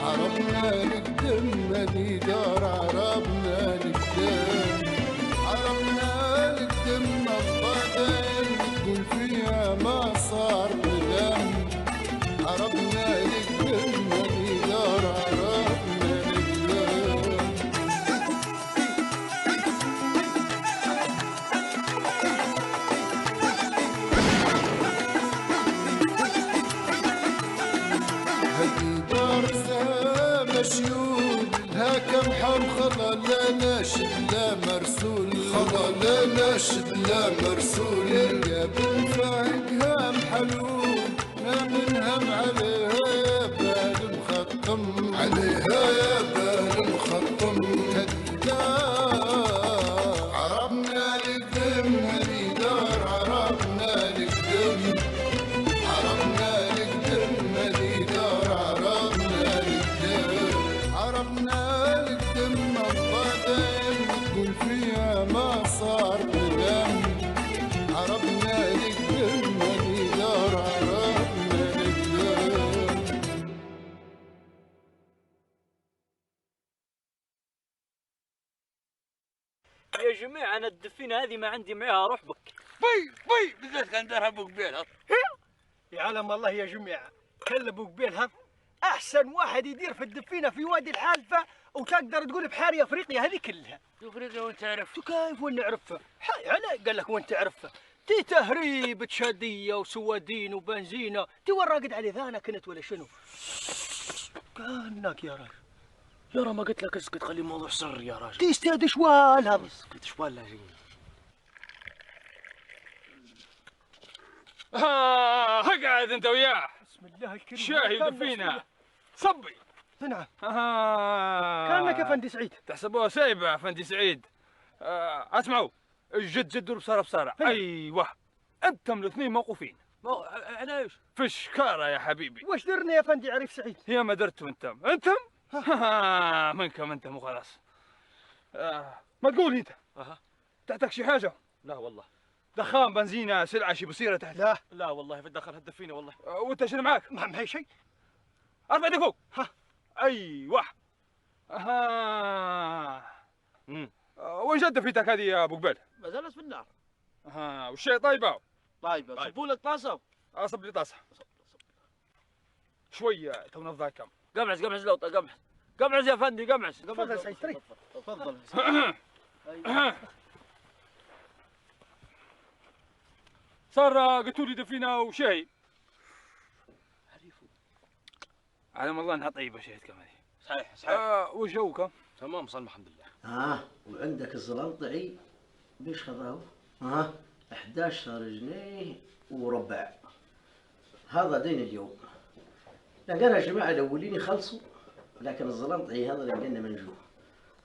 عربنا نقدم ماني دار عربنا نقدم الضدين تكون فيها ما صار ندم عربنا نقدم ماني دار عربنا نقدم هدي دار مشيول لها كم حم خضا لا ناشد لا مرسول خضا لا ناشد لا مرسول يا بالفاقها محلول ما منهم عليها يا بال مخطم عليها يا بال مخطم عربنا نقدم هذي دار عربنا نقدم عربنا نقدم هذي دار عربنا نقدم الضدين تكون فيها ما صار ندم عربنا نقدم هذي دار عربنا نقدم. يا جماعة أنا الدفينة هذه ما عندي معاها روح بك. بي بالذات كان دارها ابو قبيل. يا علم الله يا جماعة كل ابو قبيل هذا احسن واحد يدير في الدفينة في وادي الحالفة وتقدر تقول بحاري افريقيا هذه كلها. افريقيا وانت عرفت؟ كيف وين نعرفها؟ على قال لك وين تعرفها؟ تي تهريب شادية وسوادين وبنزينة تي وين راقد على ذانا كنت ولا شنو؟ كانك يا راجل. يا راه ما قلت لك اسكت خلي الموضوع سر يا راجل. تي استاد شوال هذا. اسكت شوال لا جيني. اقعد انت وياه. بسم الله الكريم. شاهي دفينة صبي. نعم. كانك يا فندي سعيد. تحسبوها سايبة فندي سعيد. اسمعوا الجد جد بصارة. ايوه انتم الاثنين موقوفين. انا ايش؟ في الشكارة يا حبيبي. واش درنا يا فندي عريف سعيد؟ هي ما درتوا انتم منكم انتم وخلاص. ما تقول انت تحتك شي حاجة؟ لا والله. دخان بنزينة سلعة شي بصيرة تحت؟ لا والله في الدخل هالدفينة والله. وانت شنو معاك؟ ما معي شيء. ارفع يدك فوق. ها ايوه. وين جد دفيتك هذه يا ابو قبيل؟ ما زالت في النار. والشاي طيبة؟ طيب صبوا لك طاسة. صب لي طاسة. شوية تو نفضها كم. قمعز لو قمعز يا فندي قمعز. تفضل سعيد تفضل. صار قلتوا لي دفينة وشاي. علم الله انها طيبة شاهدكم هذه. صحيح. وش جوكم؟ تمام صلى الحمد لله. وعندك الزلنطعي بيش خذاه؟ 11 جنيه وربع. هذا دين اليوم. لقينا الجماعة الأولين يخلصوا لكن الزلنطعي هذا لقينا منجوه.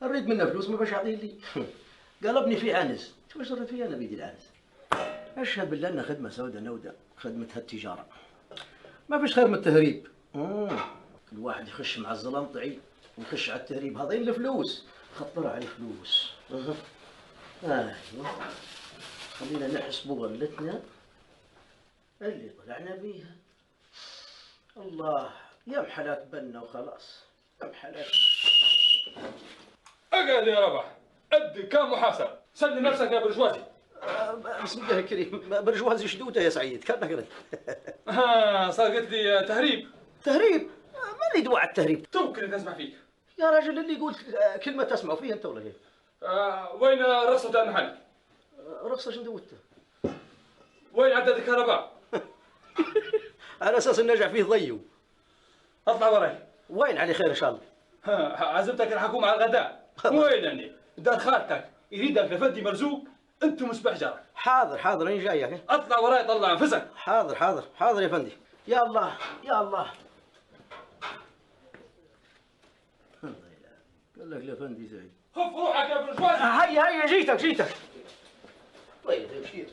نريد منه فلوس ما باش يعطيه لي. قلبني في عنز. شو ايش ريت فيه انا بيدي العنز؟ اشهد بالله انها خدمة سوداء نودة، خدمتها التجارة. ما فيش خير من التهريب. كل واحد يخش مع الزلنطعي ويخش على التهريب، هذين الفلوس خطر على الفلوس. ايوه خلينا نحسبوا غلتنا اللي طلعنا بيها. الله يا محلات بنا وخلاص. يا محلات. اقعد يا ربح. ادي كم محاسب. سلم نفسك يا برجوازي. بسم الله الكريم. برجوازي شدوده يا سعيد كانك قلت. صار قلت لي تهريب. تهريب؟ ما لي دواء على التهريب. توكل اللي تسمع فيك يا راجل اللي يقول كلمة تسمعوا فيها انت ولا كيف؟ وين رخصة المحل؟ رخصة شنو دوته؟ وين عداد الكهرباء؟ على اساس النجع فيه ضيو. اطلع وراي. وين علي خير ان شاء الله؟ عزمتك الحكومة على الغداء. وين يعني؟ دار خالتك يريدك لفدي مرزوق انت مصباح جارك. حاضر انا جايك. اطلع وراي طلع انفسك. حاضر يا فندي. يا الله قال لك لفندي زعيم. خف روحك يا برجوازي. هيا جيتك. طيب امشي.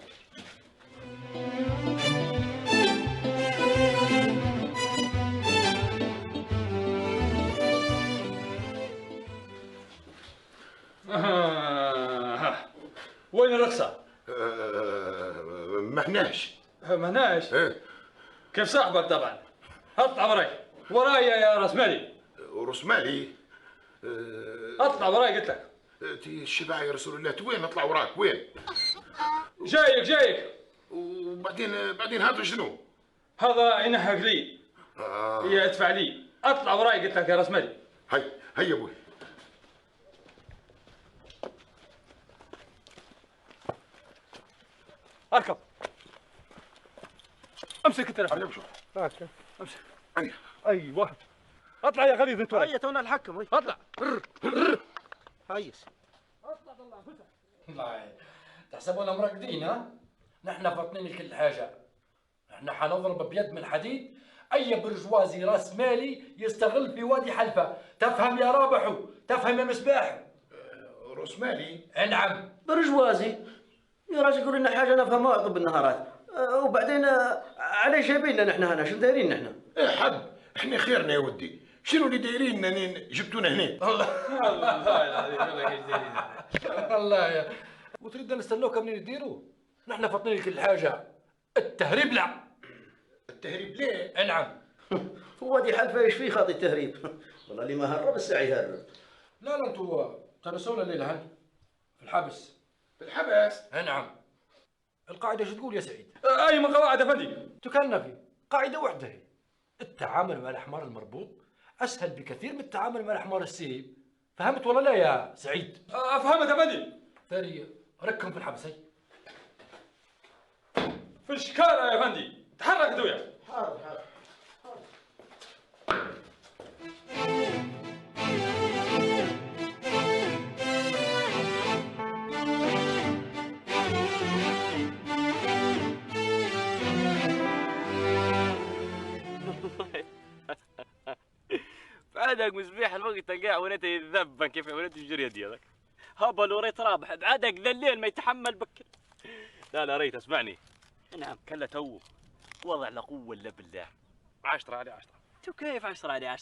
وين الرخصة؟ مهناش. مهناش؟ كيف صاحبك طبعا. اطلع وراي يا راس مالي. ورسمالي اطلع وراي قلت لك. الشبع يا رسول الله، وين نطلع وراك وين؟ جايك. وبعدين هذا شنو؟ هذا ينهق لي. هي ادفع لي. اطلع وراي قلت لك يا راس مالي. هيا ابوي. اركب. امسك التلفون. هيا امسك. ايوه. اطلع يا غليظ انت وراي. هيا تونا الحكم. اطلع. هيس. والله تحسبونا مرقدين ها؟ نحن فاطنين لكل حاجة. نحن حنضرب بيد من حديد أي برجوازي راس مالي يستغل في وادي حلفة. تفهم يا رابحو؟ تفهم يا مصباح؟ رسمالي؟ نعم. برجوازي يا راجل يقول لنا حاجة نفهمها عقب النهارات. وبعدين على جايبيننا نحن هنا؟ شو دايرين نحن؟ ايه حق، احنا خيرنا يا ودي. شنو اللي دايرين جبتونا هنا؟ الله يا وتريد نستنوك منين يديروا؟ نحن فاطنين لكل حاجة. التهريب لا. التهريب ليه؟ نعم. هو وادي حلفة ايش فيه خاطي التهريب؟ والله اللي ما هرب الساعة يهرب. لا انتوا تنسونا الليلة هن في الحبس. في الحبس؟ نعم. القاعدة شو تقول يا سعيد؟ اي من قواعد يا فندي؟ تكلنا في قاعدة واحدة هي. التعامل مع الحمار المربوط أسهل بكثير من التعامل مع الحمار السيب. فهمت ولا لا يا سعيد؟ افهمت يا فندي. ثاني ركهم في الحبس. هي في الشكارة يا فندي. تحرك دويا. حاضر. بعدك مصبيح الوقت تلقاه ونت يذبن كيف ونت يجري يدي هذاك هبل وريت رابح. بعدك ذا الليل ما يتحمل بكر. لا ريت اسمعني. نعم كلا تو وضع لا قوه الا بالله. 10 على 10. تو كيف 10 على 10؟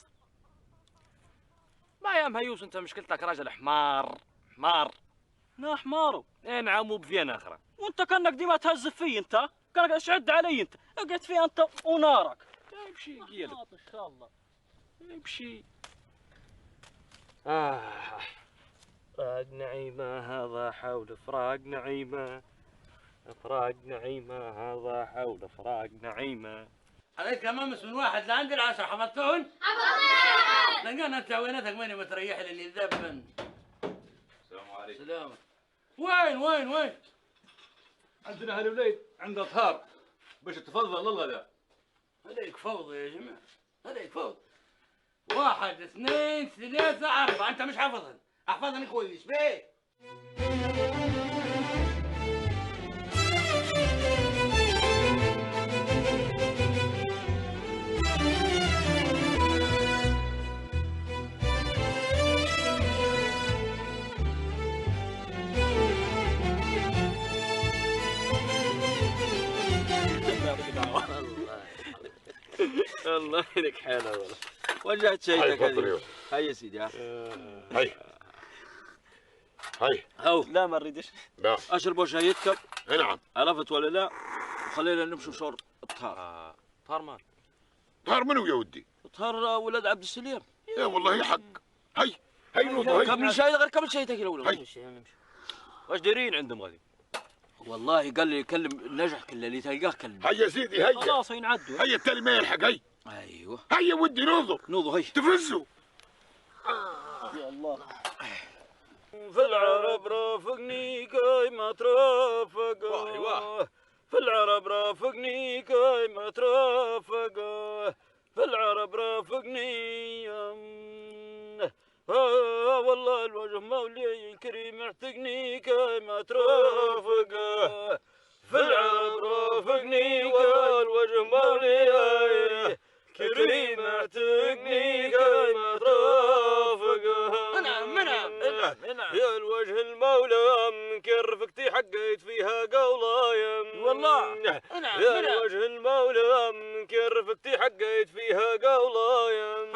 ما يا مهيوس انت مشكلتك راجل حمار. لا حمارو. نعم وبفين اخره. وانت كانك ديما تهزف فيه انت. كانك اشعد علي انت. اقعد فيه انت ونارك. امشي قيل. ان شاء الله. امشي. فراق نعيمة هذا حول فراق نعيمة. فراق نعيمة هذا حول فراق نعيمة. عليك امامس من واحد لعند العشرة حفظتون؟ لقينا انت وينتك ماني متريح للي ذبن. السلام عليكم. سلام. وين؟ عندنا هالوليد عنده طهار باش تفضل للغداء. هذيك فوضى يا جماعة. هذيك فوضى. 1 2 3 4 انت مش حافظهن. احفظهن كويس بيه. الله يديك حيله والله. وجهت شيء هذه. هيا يا سيدي. هاي لا ما نريدش. لا اشربوا شايتكم. نعم. عرفت ولا لا؟ وخلينا نمشوا شور الطهار. طهار مان. طهر منو يا ودي؟ طهار ولد عبد السليم. يا والله حق. هاي نوضوا. كمل شاي غير كمل شايتك الاول. نمشي. واش دايرين عندهم غادي؟ والله قال لي كلم نجح كله اللي تلقاه كلم. هيا سيدي هيا. خلاص ينعدوا. هيا التالي ما يلحق. هيا ايوه. هيا ودي نوضوا هي. تفزوا. يا الله. في العرب رافقني كاي ما ترافق. في العرب رافقني كاي ما ترافق. في العرب رافقني والله الوجه مولي الكريم اعتقني كاي ما ترافق. في العرب رافقني والوجه مولي كريم اعتقني كاي ما ترافق. منعم يا الوجه المولى منكر رفقتي حقيت فيها قولايم. والله يا الوجه المولى منكر رفقتي حقيت فيها قولايم.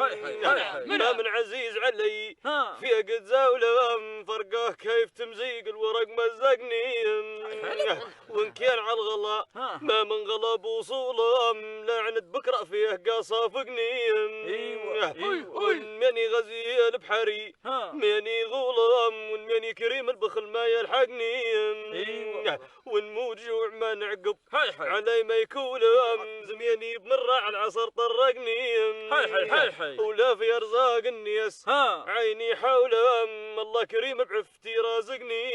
ما من عزيز علي فيها قد زاولة فرقه كيف تمزيق الورق مزقني. وان كان على الغلا ما من غلب وصوله لعنة بكرة فيه قصافقني. ماني غزيل بحري ماني ظلم وماني كريم البخل ما يلحقني. ونموت جوع ما نعقب علي ما يكولم زمياني بمرة على العصر طرقني. ولا في ارزاق الناس عيني حولهم الله كريم بعفتي رازقني.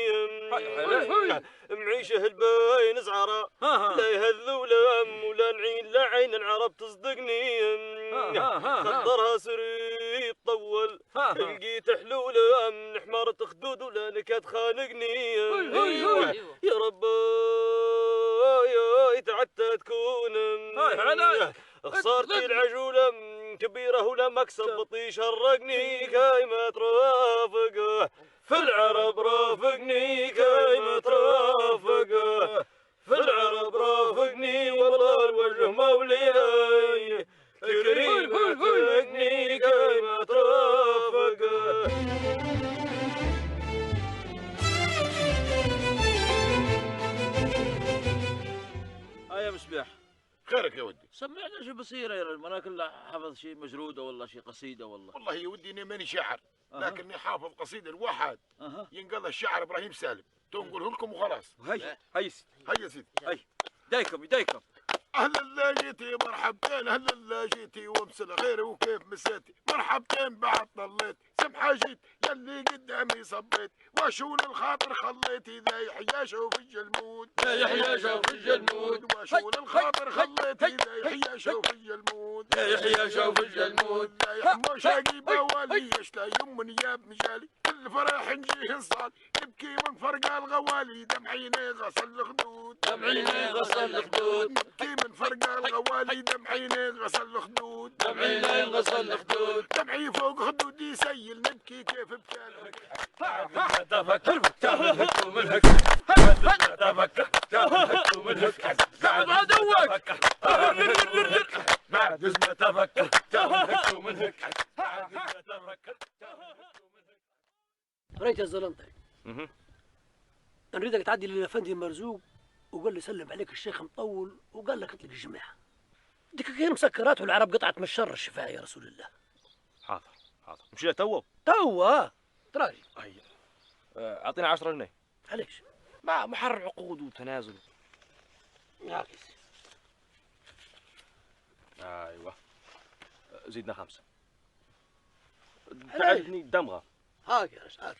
معيشه الباين زعرة لا يهذولهم ولا نعين لا عين العرب تصدقني. خضرها سري طول لقيت حلولهم حمارة خدود ولا نكاد خانقني. يا رب يا تعتى تكون خسارتي العجولة كبيرة ولا مكسب بطيش هرقني كاي ما ترافق في العرب رافقني كاي ما ترافق في العرب رافقني والله الوجه مولياي كريم رافقني كاي ما ترافق. يا مصباح خيرك يا ودي. سمعنا شو بصير يا رجل، انا كله حافظ شيء مجرودة ولا شيء قصيدة والله يا ودي اني ماني شاعر لكني حافظ قصيدة الواحد ينقل الشاعر ابراهيم سالم تنقله لكم وخلاص. هيا سيدي هيا يديكم اهلا لا جيتي مرحبتين اهلا لا جيتي وامسل خير وكيف مسيتي مرحبتين بعد طليت سمحه جيت يلي قدامي صبيت وشون الخاطر خليتي ذا يحيى شوف الجلمود ذا يحيى شوف الجلمود وشون الخاطر خليتي ذا يحيى شوف الجلمود ذا يحيى شوف الجلمود ذا يحمو شاقي بوالي يشتى يم نياب مجالي كل فرح نجيه نصال نبكي من فرق الغوالي دمع عيني غسل الخدود دمع عيني غسل الخدود نبكي من فرق الغوالي دمع عيني غسل الخدود دمع عيني غسل الخدود دمعي فوق خدودي يسيل نبكي كيف بكالك تفكر تفكر منك تفكر تفكر منك بعد عدوك بعد اسمه تفكر تفكر منك ريت يا الزلنطي نريدك تعدي للافندي المرزوق وقال لي سلم عليك الشيخ مطول وقال لك اطلق الجماعه ديك كاين مسكرات والعرب قطعت من الشر الشفاء يا رسول الله. حاضر مشي له توا تراجي اعطينا 10 جنيه. علاش؟ مع محرر عقود وتنازل. ناقص. ايوه زيدنا 5. تعبني دمغه. هاك يا رجال.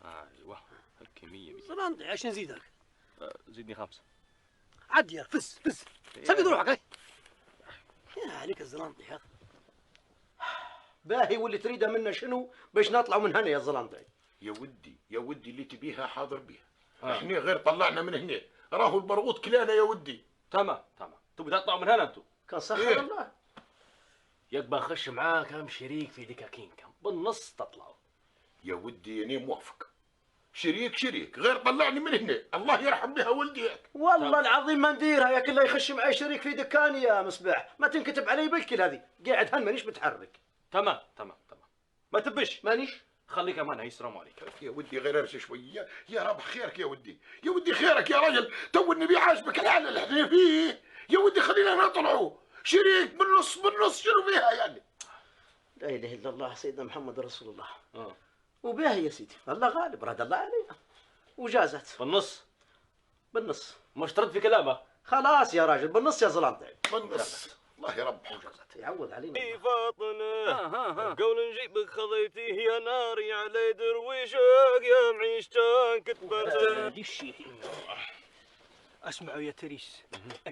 ايوه الكميه زلنطي عشان نزيدك؟ زيدني 5. عدي يا فز سقط روحك هاي. يا عليك الزلنطي هذا. باهي واللي تريده منا شنو باش نطلعوا من هنا يا الزلنطي؟ يا ودي اللي تبيها حاضر بيها. احنا غير طلعنا من هنا راهو البرغوث كلانا يا ودي. تمام تبي تطلعوا من هنا انتم؟ كان سخر الله. يبقى اخش معاه كم شريك في دكاكين كم بالنص تطلعوا. يا ودي اني موافق. شريك غير طلعني من هنا الله يرحم بها ولديك. والله العظيم ما نديرها يا كله يخش معي شريك في دكاني يا مصباح ما تنكتب علي بالكل هذه قاعد هن مانيش متحرك. تمام ما تبش مانيش خليك امانه يسلم عليك. يا ودي غير ارش شويه يا رب خيرك يا ودي خيرك يا رجل تو النبي عاجبك الحال اللي احنا فيه يا ودي خلينا نطلعوا شريك بالنص شنو فيها يعني. لا اله الا الله سيدنا محمد رسول الله. وباهي يا سيدي الله غالب راد الله علينا وجازت بالنص مش ترد في كلامه. خلاص يا راجل بالنص يا زلنطي بالنص الله يربح وجازت يعوض علينا. اي فاطمه قول نجيبك خضيتيه يا ناري علي درويشك يا معيشتان كتبت اسمعوا يا تريس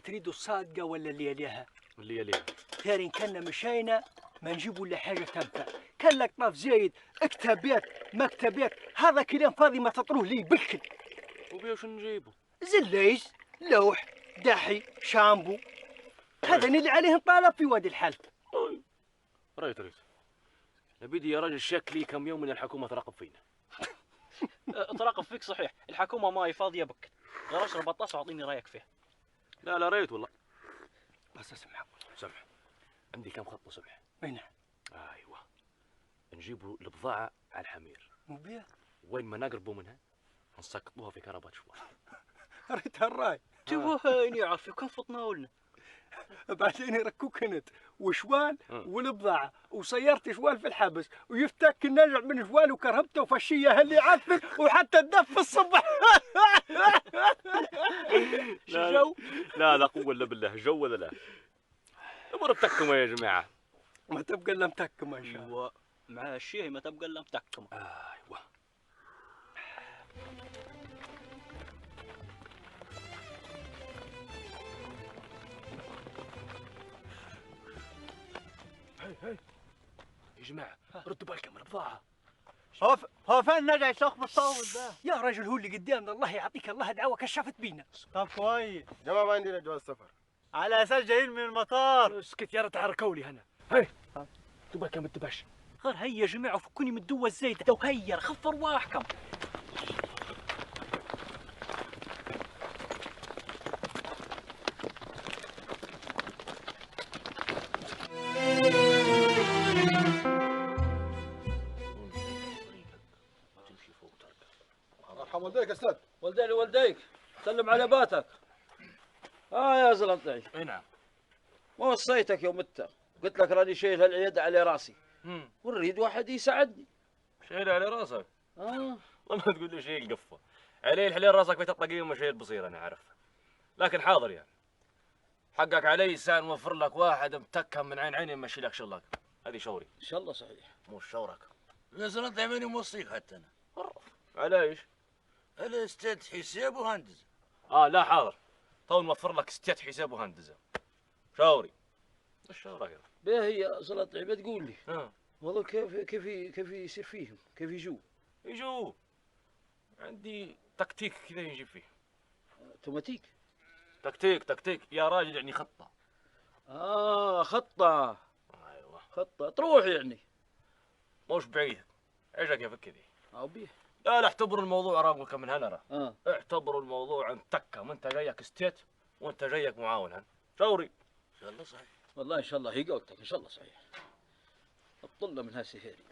تريدوا الصادقه ولا اللي يليها؟ اللي يليها. خير إن كنا مشينا ما نجيبوا الا حاجه تنفع. كان لك طاف زايد اكتبيت مكتبيت هذا كلام فاضي ما تطروه لي بالكل. وبيا وش نجيبه؟ زليز لوح دحي شامبو هذا اللي عليه نطالب في وادي الحلف. ريت نبيدي يا راجل شكلي كم يوم من الحكومه تراقب فينا. تراقب فيك صحيح الحكومه ماي فاضيه بك غير اشرب الطاسه واعطيني رايك فيها. لا ريت والله. بس اسمع عندي كم خط سمح. وين؟ ايوه نجيبوا البضاعه على الحمير وبيها وين ما نقربوا منها نسقطوها في كربات شوال. ريتها الراي. توهين يعرف كم فطنا ولنا. بعدين يركوك هنت وشوال والبضاعة وسيرت شوال في الحبس ويفتك النجع من شوال وكرهبته وفشية اللي يعفن وحتى الدف في الصبح. جو؟ لا قوة الا بالله، جو ولا لا؟ امر بتكم يا جماعة. ما تبقى الا متكمة ان شاء الله. مع الشيء ما تبقى الا متكمة. ايوه. هاي يا جماعة ردوا بالكم البضاعة. هو فين نجع يسوق بالطاول ده؟ يا رجل هو اللي قدامنا، الله يعطيك الله دعوة كشفت بينا. طب كويس جماعة، ما عندنا جواز سفر على اساس جايين من المطار. اسكت يا ريت تحركوا لي هنا. هاي ردوا بالكم الدبش. غير هيا يا جماعة فكوني من الدوا الزايدة تو هيا خف ارواحكم. ارحم والديك يا استاذ. والديني والديك سلم على باتك. يا زلمتي. اي نعم. ما وصيتك يوم متى قلت لك راني شايل هالعيد على راسي ونريد واحد يساعدني. شايل على راسك؟ والله ما تقول لي شيل قفة. علي الحليل راسك بيت الطقيم وشايل بصير انا عارف. لكن حاضر يعني. حقك علي سان موفر لك واحد متكم من عين عيني يمشي لك شغلك. هذه شوري. ان شاء الله صحيح. مو شورك. يا زلمة ماني موصيك حتى انا. على ايش؟ الاستاذ حساب وهندسة. لا حاضر. تو نوفر لك 6 حساب وهندسة. شاوري. ايش شاورك؟ باهي يا زلمتي بتقول لي. ها. والله كيف يصير فيهم؟ كيف يجوا؟ عندي تكتيك كذا يجي فيه. اوتوماتيك. تكتيك يا راجل يعني خطة. خطة. ايوه. خطة تروح يعني. مش بعيد. ايش كيف كذي؟ بيه. لا اعتبروا الموضوع راقك من هنا. اعتبروا الموضوع عن تكة، وانت جايك ستيت وانت جايك معاون هن. شاوري. ان شاء الله صحيح. والله ان شاء الله هي قولتك ان شاء الله صحيح. اطلنا من هالسهيري.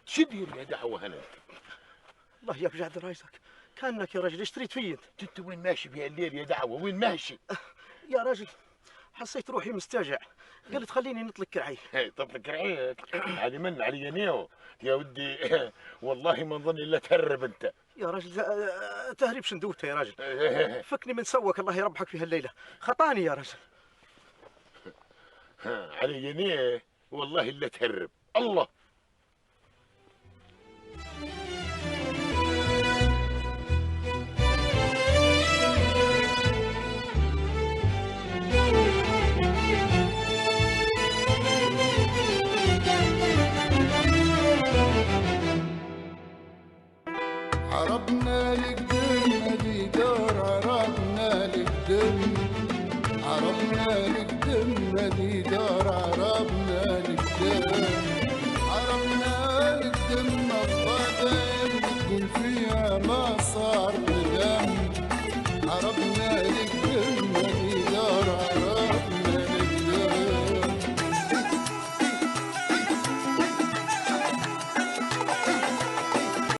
شو دير يا دعوة هنا؟ الله يرجع درايسك، كانك يا رجل اشتريت فيه انت وين ماشي بهالليل يا دعوة؟ وين ماشي؟ يا رجل حسيت روحي مستجع، قلت خليني نطلق كرعي. تطلق كرعيك؟ علي من علي نيو يا ودي. والله ما نظن الا تهرب انت يا رجل. تهريب شندوته يا رجل. فكني من سوك الله يربحك في هالليله، خطاني يا رجل. علي نيو والله الا تهرب الله. عربنا القدم هذي دار، عربنا القدم، عربنا القدم هذي دار، عربنا القدم، عربنا القدم القدم تقول فيها ما صار ندم، عربنا القدم هذي